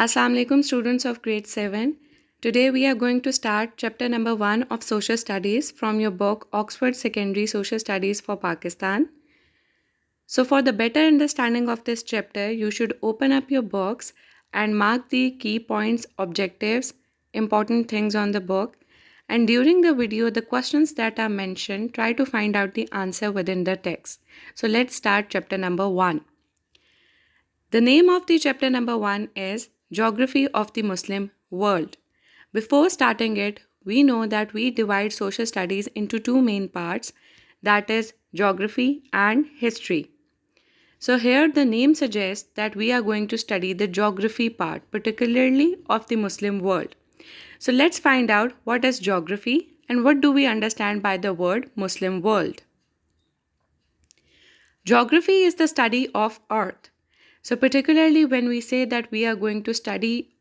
Assalamu alaikum students of grade 7. Today we are going to start chapter number 1 of Social Studies from your book Oxford Secondary Social Studies for Pakistan. So for the better understanding of this chapter, you should open up your books and mark the key points, objectives, important things on the book. And during the video, the questions that are mentioned, try to find out the answer within the text. So let's start chapter number 1. The name of the chapter number 1 is Geography of the Muslim World. Before starting it, we know that we divide social studies into two main parts, that is geography and history. So here the name suggests that we are going to study the geography part, particularly of the Muslim world. So let's find out what is geography and what do we understand by the word Muslim world. Geography is the study of earth. So particularly when we say that we are going to study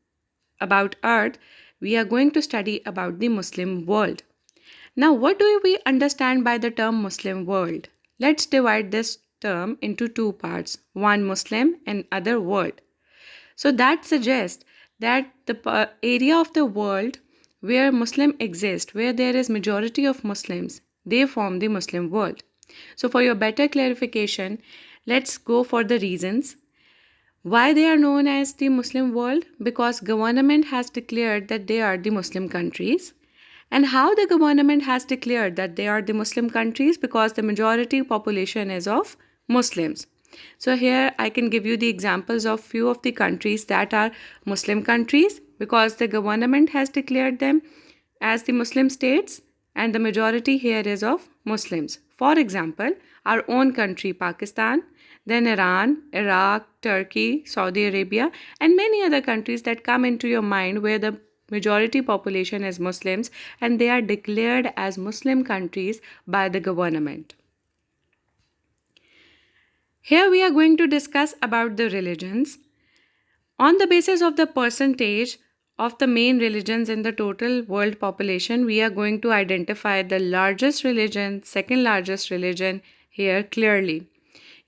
about earth, we are going to study about the Muslim world. Now, what do we understand by the term Muslim world? Let's divide this term into two parts, one Muslim and other world. So that suggests that the area of the world where Muslim exist, where there is majority of Muslims, they form the Muslim world. So for your better clarification, let's go for the reasons. Why they are known as the Muslim world? Because government has declared that they are the Muslim countries. And how the government has declared that they are the Muslim countries? Because the majority population is of Muslims. So here I can give you the examples of few of the countries that are Muslim countries because the government has declared them as the Muslim states and the majority here is of Muslims. For example, our own country Pakistan, then Iran, Iraq, Turkey, Saudi Arabia, and many other countries that come into your mind where the majority population is Muslims and they are declared as Muslim countries by the government. Here we are going to discuss about the religions. On the basis of the percentage of the main religions in the total world population, we are going to identify the largest religion, second largest religion here clearly.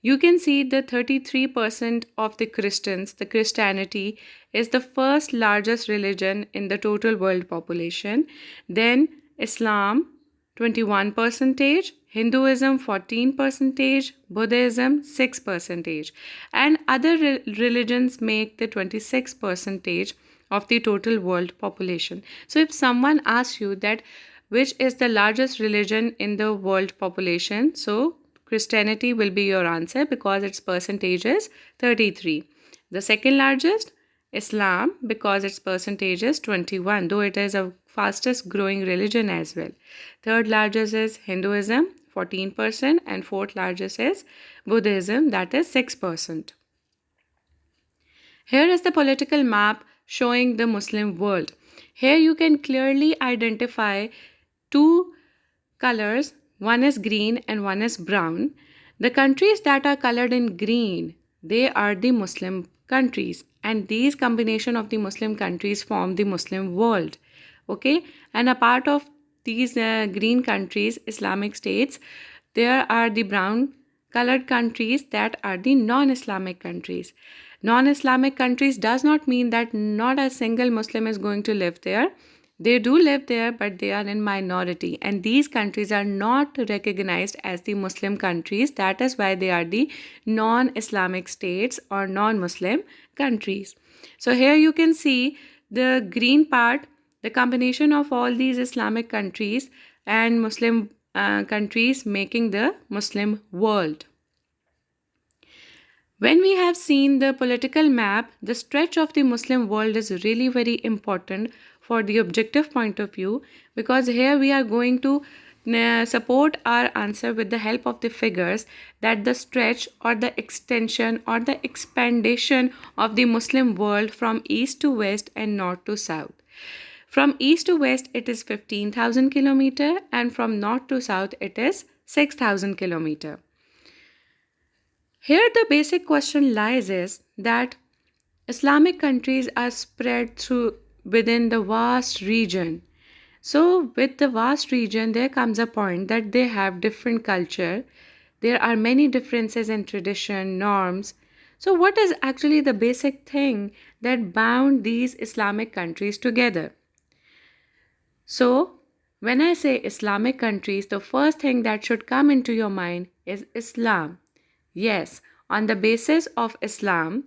You can see the 33% of the Christians, the Christianity is the first largest religion in the total world population. Then Islam, 21%, Hinduism 14%, Buddhism 6%, and other religions make the 26% of the total world population. So if someone asks you that which is the largest religion in the world population, so Christianity will be your answer because its percentage is 33. The second largest, Islam, because its percentage is 21, though it is a fastest growing religion as well. Third largest is Hinduism, 14%, and fourth largest is Buddhism, that is 6%. Here is the political map showing the Muslim world. Here you can clearly identify two colors, one is green and one is brown. The countries that are colored in green, they are the Muslim countries, and these combination of the Muslim countries form the Muslim world. Okay, and a part of these green countries, Islamic states, there are the brown colored countries that are the non-Islamic countries. Non-Islamic countries does not mean that not a single Muslim is going to live there. They do live there, but they are in minority, and these countries are not recognized as the Muslim countries. That is why they are the non-Islamic states or non-Muslim countries. So here you can see the green part, the combination of all these Islamic countries and Muslim countries making the Muslim world. When we have seen the political map, the stretch of the Muslim world is really very important for the objective point of view, because here we are going to support our answer with the help of the figures that the stretch or the extension or the expandation of the Muslim world from east to west and north to south. From east to west it is 15,000 kilometer and from north to south it is 6,000 kilometer. Here the basic question lies is that Islamic countries are spread through within the vast region. So with the vast region there comes a point that they have different culture. There are many differences in tradition, norms. So, what is actually the basic thing that bound these Islamic countries together? So, when I say Islamic countries, the first thing that should come into your mind is Islam. Yes, on the basis of Islam,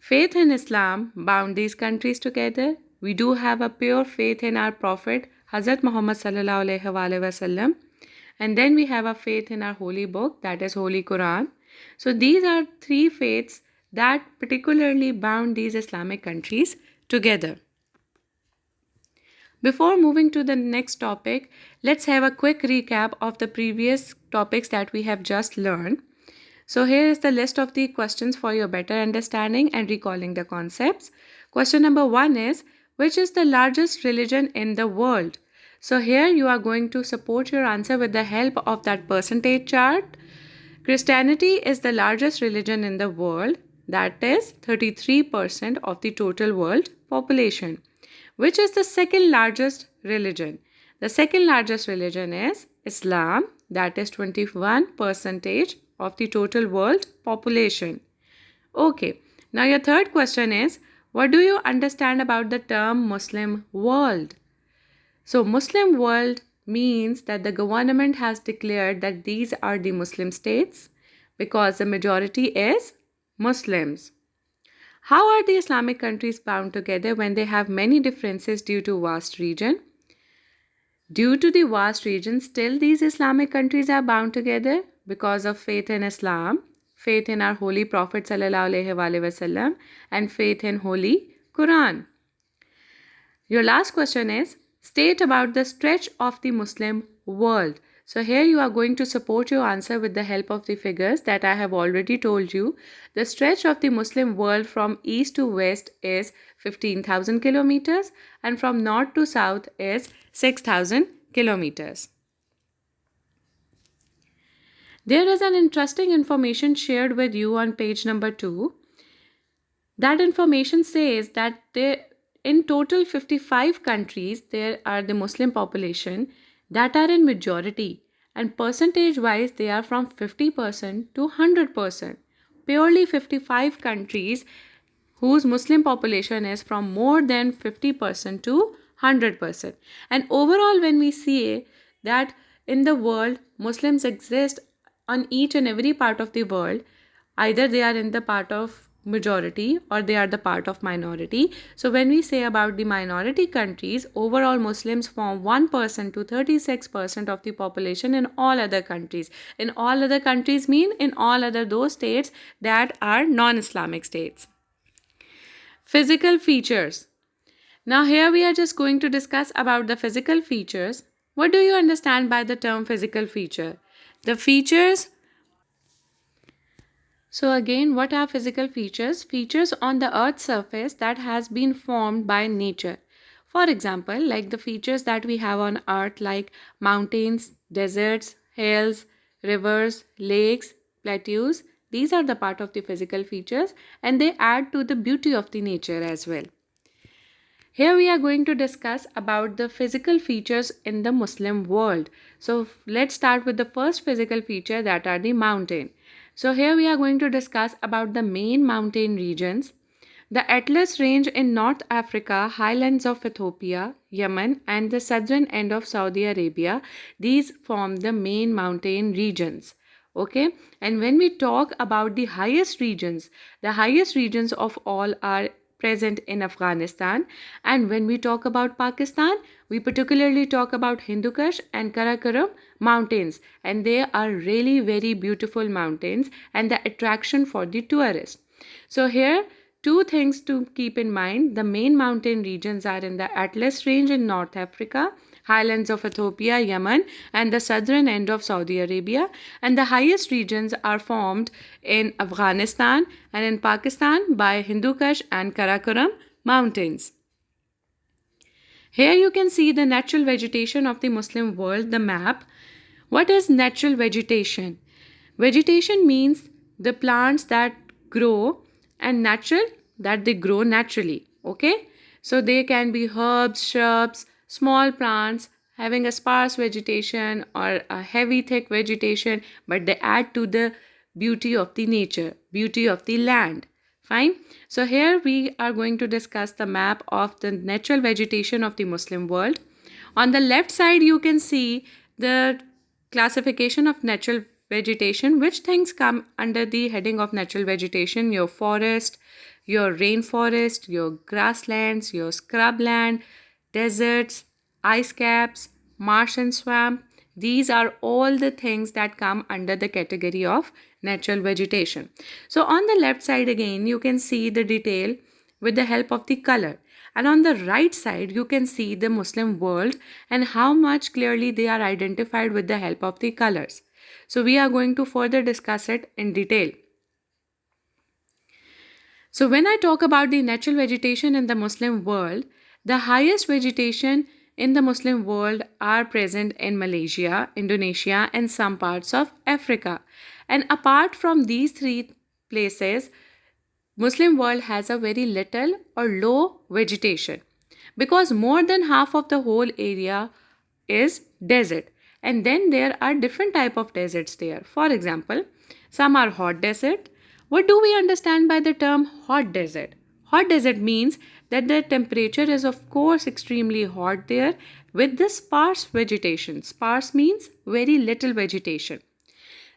faith in Islam bound these countries together. We do have a pure faith in our Prophet, Hazrat Muhammad sallallahu alaihi wasallam, and then we have a faith in our holy book, that is Holy Quran. So these are three faiths that particularly bound these Islamic countries together. Before moving to the next topic, let's have a quick recap of the previous topics that we have just learned. So here is the list of the questions for your better understanding and recalling the concepts. Question number 1 is, which is the largest religion in the world? So here you are going to support your answer with the help of that percentage chart. Christianity is the largest religion in the world, that is 33% of the total world population. Which is the second largest religion? The second largest religion is Islam, that is 21% of the total world population. Okay, now your third question is, what do you understand about the term Muslim world? So, Muslim world means that the government has declared that these are the Muslim states because the majority is Muslims. How are the Islamic countries bound together when they have many differences due to vast region? Due to the vast region, still these Islamic countries are bound together because of faith in Islam, faith in our holy Prophet sallallahu alaihi wasallam, and faith in Holy Quran. Your last question is, state about the stretch of the Muslim world. So here you are going to support your answer with the help of the figures that I have already told you. The stretch of the Muslim world from east to west is 15,000 kilometers and from north to south is 6,000 kilometers. There is an interesting information shared with you on page number 2. That information says that in total 55 countries there are the Muslim population that are in majority, and percentage wise they are from 50% to 100%. Purely 55 countries whose Muslim population is from more than 50% to 100%. And overall, when we see that in the world Muslims exist on each and every part of the world, either they are in the part of majority or they are the part of minority. So when we say about the minority countries, overall Muslims form 1% to 36% of the population in all other countries. In all other countries mean in all other those states that are non-Islamic states. Physical features. Now here we are just going to discuss about the physical features. What do you understand by the term physical feature? The features. So again, what are physical features? Features on the earth's surface that has been formed by nature. For example, like the features that we have on earth like mountains, deserts, hills, rivers, lakes, plateaus. These are the part of the physical features and they add to the beauty of the nature as well. Here we are going to discuss about the physical features in the Muslim world. So let's start with the first physical feature, that are the mountain. So here we are going to discuss about the main mountain regions. The Atlas Range in North Africa, highlands of Ethiopia, Yemen and the southern end of Saudi Arabia, these form the main mountain regions. Okay, and when we talk about the highest regions of all are present in Afghanistan, and when we talk about Pakistan, we particularly talk about Hindu Kush and Karakoram mountains, and they are really very beautiful mountains and the attraction for the tourists. So here two things to keep in mind. The main mountain regions are in the Atlas Range in North Africa, highlands of Ethiopia, Yemen, and the southern end of Saudi Arabia. And the highest regions are formed in Afghanistan and in Pakistan by Hindu Kush and Karakoram mountains. Here you can see the natural vegetation of the Muslim world, the map. What is natural vegetation? Vegetation means the plants that grow, and natural, that they grow naturally. Okay, so they can be herbs, shrubs, small plants having a sparse vegetation or a heavy thick vegetation, but they add to the beauty of the nature, beauty of the land. Fine. So here we are going to discuss the map of the natural vegetation of the Muslim world. On the left side, you can see the classification of natural vegetation. Which things come under the heading of natural vegetation? Your forest, your rainforest, your grasslands, your scrubland, deserts, ice caps, marsh and swamp. These are all the things that come under the category of natural vegetation. So on the left side again, you can see the detail with the help of the color. And on the right side, you can see the Muslim world and how much clearly they are identified with the help of the colors. So we are going to further discuss it in detail. So when I talk about the natural vegetation in the Muslim world, the highest vegetation in the Muslim world are present in Malaysia, Indonesia, and some parts of Africa. And apart from these three places, Muslim world has a very little or low vegetation because more than half of the whole area is desert, and then there are different type of deserts there. For example, some are hot desert. What do we understand by the term hot desert? Hot desert means that the temperature is of course extremely hot there with the sparse vegetation. Sparse means very little vegetation.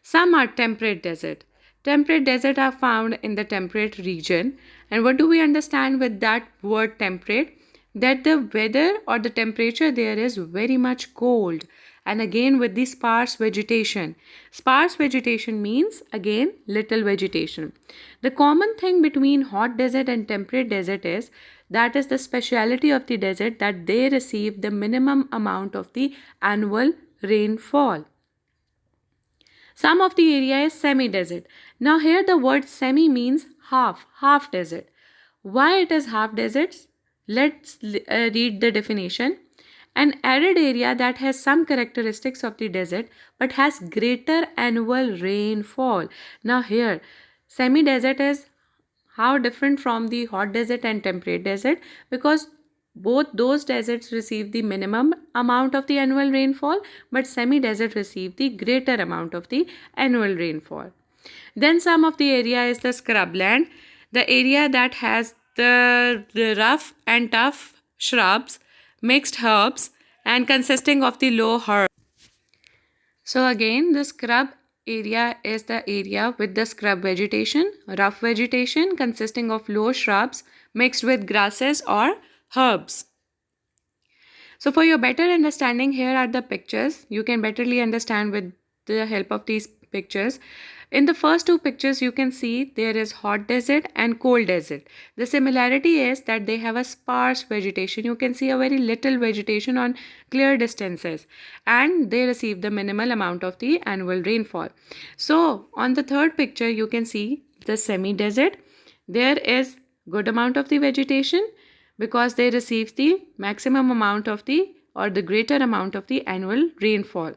Some are temperate desert. Temperate desert are found in the temperate region. And what do we understand with that word temperate? That the weather or the temperature there is very much cold. And again with the sparse vegetation. Sparse vegetation means again little vegetation. The common thing between hot desert and temperate desert is that is the speciality of the desert that they receive the minimum amount of the annual rainfall. Some of the area is semi-desert. Now here the word semi means half desert. Why it is half deserts? Let's read the definition. An arid area that has some characteristics of the desert but has greater annual rainfall. Now here semi-desert is how different from the hot desert and temperate desert, because both those deserts receive the minimum amount of the annual rainfall, but semi-desert receive the greater amount of the annual rainfall. Then some of the area is the scrubland, the area that has the rough and tough shrubs, mixed herbs, and consisting of the low herbs. So again, the scrub area is the area with the scrub vegetation, rough vegetation consisting of low shrubs mixed with grasses or herbs. So for your better understanding, here are the pictures. You can betterly understand with the help of these pictures. In the first two pictures, you can see there is hot desert and cold desert. The similarity is that they have a sparse vegetation. You can see a very little vegetation on clear distances, and they receive the minimal amount of the annual rainfall. So on the third picture, you can see the semi-desert. There is good amount of the vegetation because they receive the maximum amount of the or the greater amount of the annual rainfall.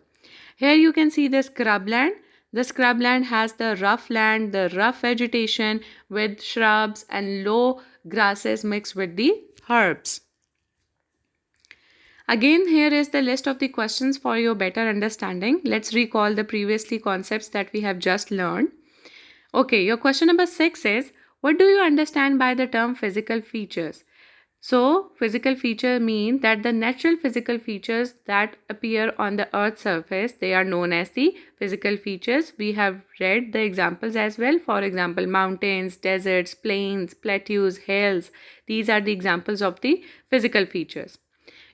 Here you can see the scrubland. The scrubland has the rough land, the rough vegetation with shrubs and low grasses mixed with the herbs. Again, here is the list of the questions for your better understanding. Let's recall the previously concepts that we have just learned. Okay, your question number 6 is, what do you understand by the term physical features? So, physical feature mean that the natural physical features that appear on the earth's surface, they are known as the physical features. We have read the examples as well. For example, mountains, deserts, plains, plateaus, hills. These are the examples of the physical features.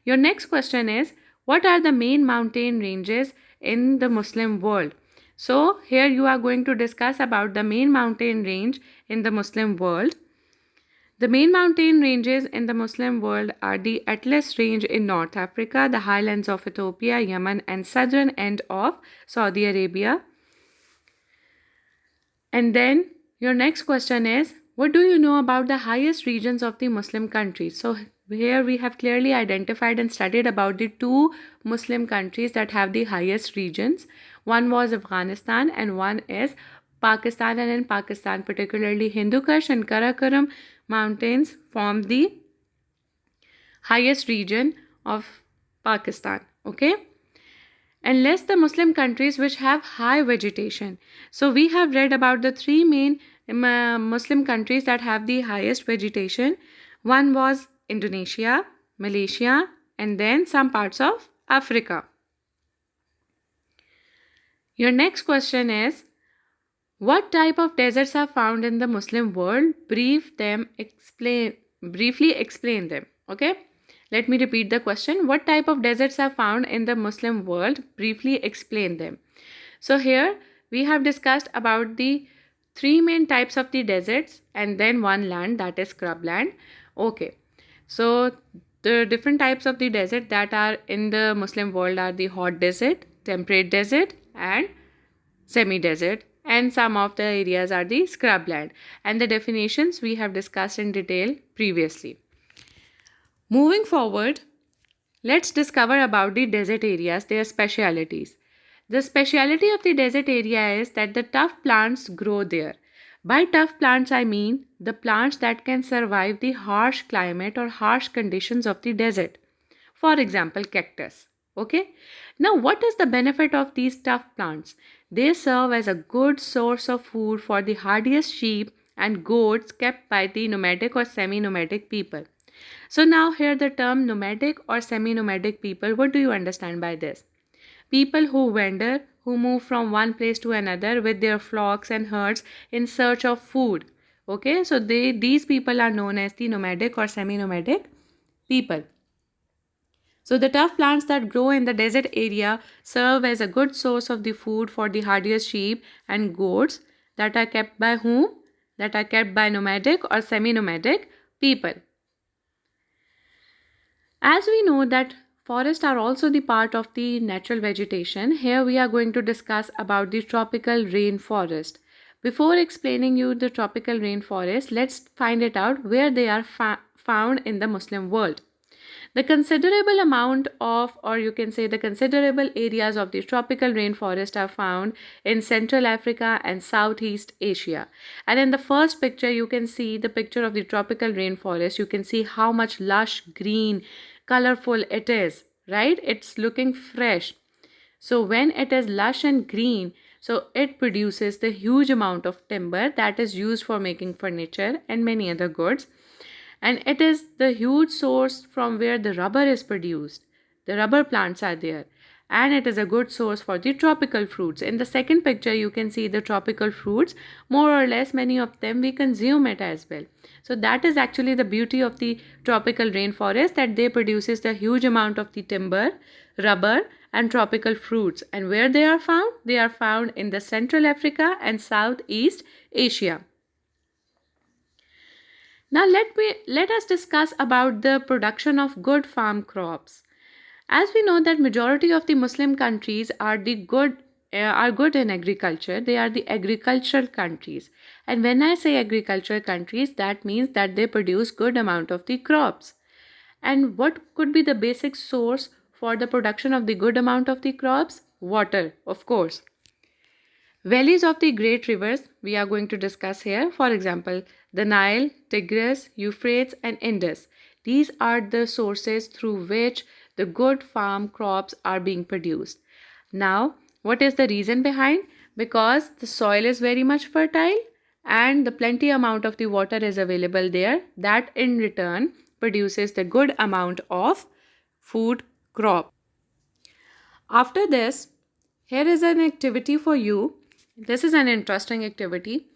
Your next question is, what are the main mountain ranges in the Muslim world? So, here you are going to discuss about the main mountain range in the Muslim world. The main mountain ranges in the Muslim world are the Atlas Range in North Africa, the highlands of Ethiopia, Yemen, and southern end of Saudi Arabia. And then your next question is, what do you know about the highest regions of the Muslim countries? So here we have clearly identified and studied about the two Muslim countries that have the highest regions. One was Afghanistan and one is Pakistan, and in Pakistan particularly Hindu Kush and Karakoram mountains form the highest region of Pakistan. Okay. unless the Muslim countries which have high vegetation. So we have read about the three main Muslim countries that have the highest vegetation. One was Indonesia, Malaysia, and then some parts of Africa. Your next question is, what type of deserts are found in the Muslim world? Briefly explain them. Okay? Let me repeat the question. What type of deserts are found in the Muslim world? Briefly explain them. So here we have discussed about the three main types of the deserts and then one land, that is scrubland. Okay. So the different types of the desert that are in the Muslim world are the hot desert, temperate desert, and semi-desert, and some of the areas are the scrubland, and the definitions we have discussed in detail previously. Moving forward, let's discover about the desert areas, their specialities. The speciality of the desert area is that the tough plants grow there. By tough plants, I mean the plants that can survive the harsh climate or harsh conditions of the desert. For example, cactus. Okay. Now, what is the benefit of these tough plants? They serve as a good source of food for the hardiest sheep and goats kept by the nomadic or semi-nomadic people. So now here the term nomadic or semi-nomadic people, what do you understand by this? People who wander, who move from one place to another with their flocks and herds in search of food. Okay, so these people are known as the nomadic or semi-nomadic people. So the tough plants that grow in the desert area serve as a good source of the food for the hardiest sheep and goats that are kept by whom? That are kept by nomadic or semi-nomadic people. As we know that forests are also the part of the natural vegetation, here we are going to discuss about the tropical rainforest. Before explaining you the tropical rainforest, let's find it out where they are found in the Muslim world. The considerable amount of, or you can say the considerable areas of the tropical rainforest are found in Central Africa and Southeast Asia. And in the first picture, you can see the picture of the tropical rainforest. You can see how much lush, green, colorful it is, right? It's looking fresh. So when it is lush and green, so it produces the huge amount of timber that is used for making furniture and many other goods. And it is the huge source from where the rubber is produced. The rubber plants are there. And it is a good source for the tropical fruits. In the second picture, you can see the tropical fruits. More or less, many of them we consume it as well. So that is actually the beauty of the tropical rainforest, that they produces the huge amount of the timber, rubber, and tropical fruits. And where they are found? They are found in the Central Africa and Southeast Asia. Now let us discuss about the production of good farm crops. As we know that majority of the Muslim countries are good in agriculture. They are the agricultural countries. And when I say agricultural countries, that means that they produce good amount of the crops. And what could be the basic source for the production of the good amount of the crops? Water, of course. Valleys of the great rivers we are going to discuss here. For example, the Nile, Tigris, Euphrates, and Indus. These are the sources through which the good farm crops are being produced. Now, what is the reason behind? Because the soil is very much fertile and the plenty amount of the water is available there, that in return produces the good amount of food crop. After this, here is an activity for you. This is an interesting activity.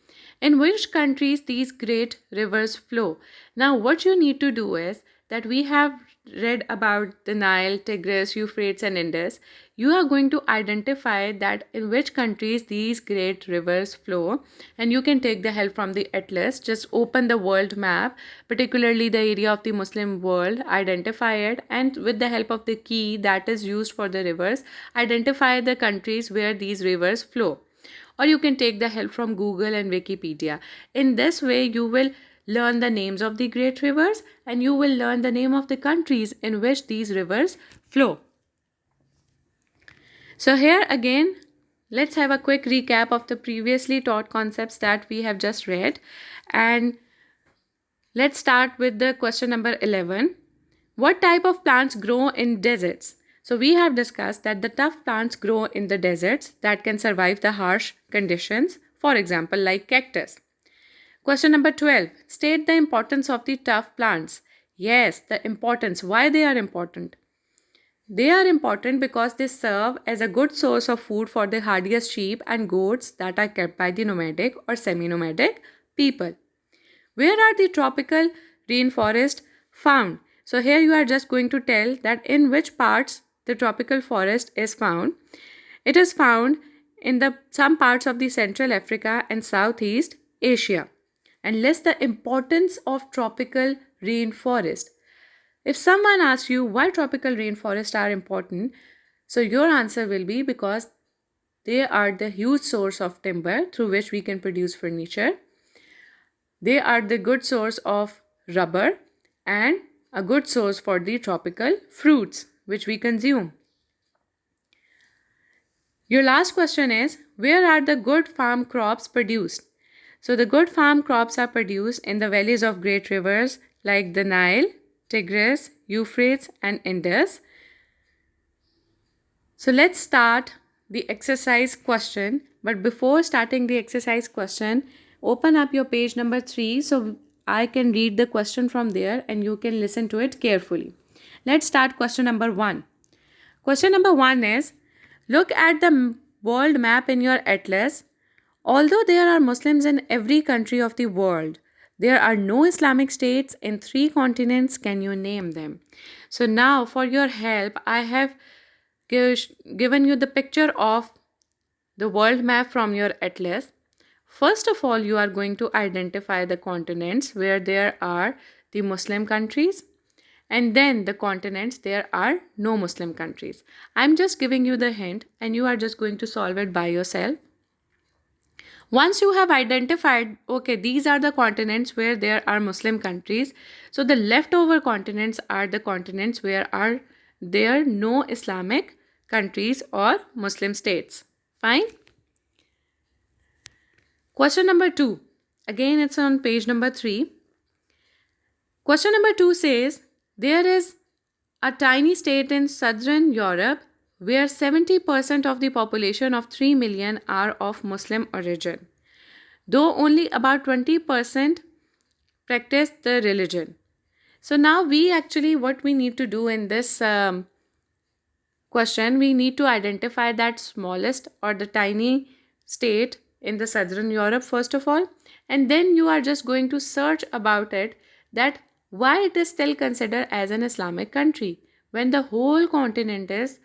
In which countries these great rivers flow? Now, what you need to do is that we have read about the Nile, Tigris, Euphrates, and Indus. You are going to identify that in which countries these great rivers flow, and you can take the help from the atlas. Just open the world map, particularly the area of the Muslim world, identify it, and with the help of the key that is used for the rivers, identify the countries where these rivers flow. Or you can take the help from Google and Wikipedia. In this way, you will learn the names of the great rivers and you will learn the name of the countries in which these rivers flow. So here again, let's have a quick recap of the previously taught concepts that we have just read. And let's start with the question number 11. What type of plants grow in deserts? So we have discussed that the tough plants grow in the deserts that can survive the harsh conditions, for example, like cactus. Question number 12. State the importance of the tough plants. Yes, the importance. Why they are important? They are important because they serve as a good source of food for the hardiest sheep and goats that are kept by the nomadic or semi nomadic people. Where are the tropical rainforests found? So, here you are just going to tell that in which parts the tropical forest is found. It is found in some parts of the Central Africa and Southeast Asia. And list the importance of tropical rainforest. If someone asks you why tropical rainforests are important, so your answer will be because they are the huge source of timber through which we can produce furniture. They are the good source of rubber and a good source for the tropical fruits which we consume. Your last question is, where are the good farm crops produced? So the good farm crops are produced in the valleys of great rivers like the Nile, Tigris, Euphrates and Indus. So let's start the exercise question. But before starting the exercise question, open up your page number 3 so I can read the question from there and you can listen to it carefully. Let's start question number 1. Question number 1 is, look at the world map in your atlas. Although there are Muslims in every country of the world, there are no Islamic states in 3 continents. Can you name them? So now for your help, I have given you the picture of the world map from your atlas. First of all, you are going to identify the continents where there are the Muslim countries, and then the continents there are no Muslim countries. I'm just giving you the hint and you are just going to solve it by yourself. Once you have identified, okay, these are the continents where there are Muslim countries, so the leftover continents are the continents where are there no Islamic countries or Muslim states. Fine. Question number 2. Again, it's on page number 3. Question number 2 says, there is a tiny state in southern Europe where 70% of the population of 3 million are of Muslim origin, though only about 20% practice the religion. So now what we need to do in this question, we need to identify that smallest or the tiny state in the southern Europe first of all, and then you are just going to search about it, that why it is still considered as an Islamic country when the whole continent is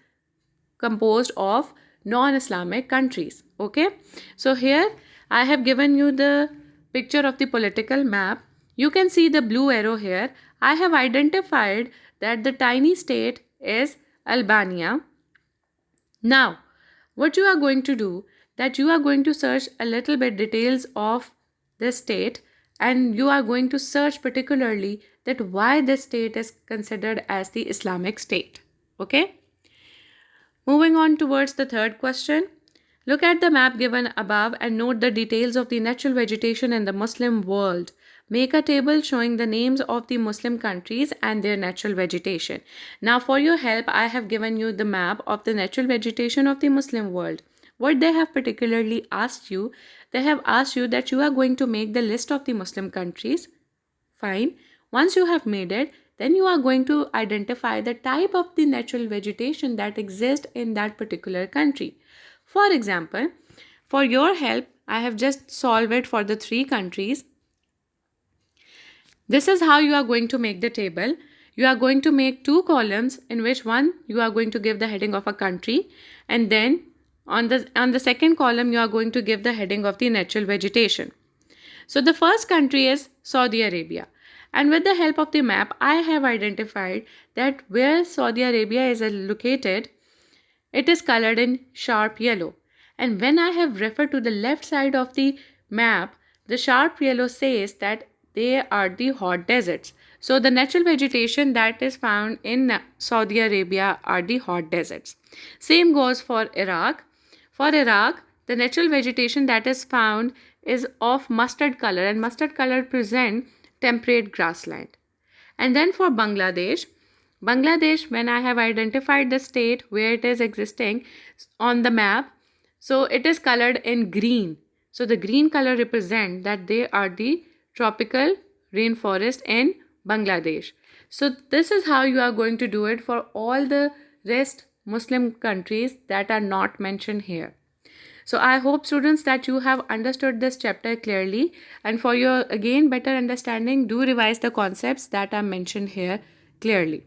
composed of non-Islamic countries. Okay, so here I have given you the picture of the political map. You can see the blue arrow here. I have identified that the tiny state is Albania. Now, what you are going to do, that you are going to search a little bit details of this state, and you are going to search particularly that why this state is considered as the Islamic state. Okay? Moving on towards the third question. Look at the map given above and note the details of the natural vegetation in the Muslim world. Make a table showing the names of the Muslim countries and their natural vegetation. Now for your help, I have given you the map of the natural vegetation of the Muslim world. What they have particularly asked you, they have asked you that you are going to make the list of the Muslim countries. Fine. Once you have made it, then you are going to identify the type of the natural vegetation that exists in that particular country. For example, for your help, I have just solved it for the 3 countries. This is how you are going to make the table. You are going to make 2 columns in which one you are going to give the heading of a country, and then on the second column you are going to give the heading of the natural vegetation. So the first country is Saudi Arabia. And with the help of the map, I have identified that where Saudi Arabia is located, it is colored in sharp yellow. And when I have referred to the left side of the map, the sharp yellow says that they are the hot deserts. So the natural vegetation that is found in Saudi Arabia are the hot deserts. Same goes for Iraq. For Iraq, the natural vegetation that is found is of mustard color, and mustard color present temperate grassland. And then for Bangladesh, Bangladesh, when I have identified the state where it is existing on the map, so it is colored in green. So the green color represent that they are the tropical rainforest in Bangladesh. So this is how you are going to do it for all the rest Muslim countries that are not mentioned here. So I hope students that you have understood this chapter clearly, and for your again better understanding, do revise the concepts that are mentioned here clearly.